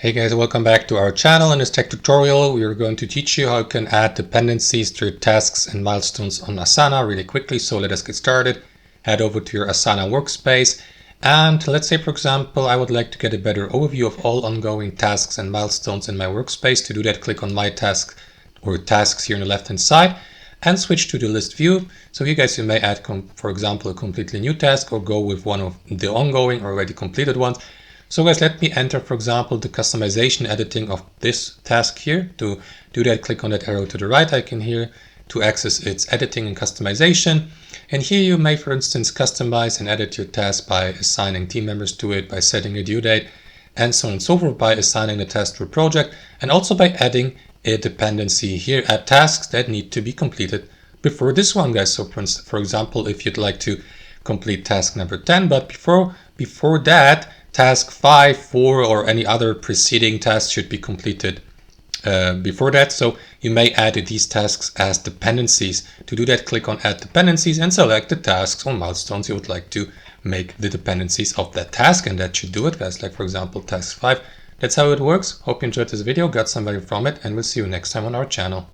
Hey guys, welcome back to our channel. In this tech tutorial, we are going to teach you how you can add dependencies to your tasks and milestones on Asana really quickly. So let us get started. Head over to your Asana workspace. And let's say, for example, I would like to get a better overview of all ongoing tasks and milestones in my workspace. To do that, click on My Task or Tasks here on the left-hand side and switch to the list view. So you guys, you may add, for example, a completely new task or go with one of the ongoing or already completed ones. So guys, let me enter, for example, the customization editing of this task here. To do that, click on that arrow to the right icon here to access its editing and customization. And here you may, for instance, customize and edit your task by assigning team members to it, by setting a due date, and so on and so forth, by assigning the task to a project, and also by adding a dependency here at tasks that need to be completed before this one, guys. So for example, if you'd like to complete task number 10, but before that, task 5, 4, or any other preceding task should be completed before that. So you may add these tasks as dependencies. To do that, click on Add Dependencies and select the tasks or milestones you would like to make the dependencies of that task. And that should do it, guys. Like, for example, task 5. That's how it works. Hope you enjoyed this video, got some value from it, and we'll see you next time on our channel.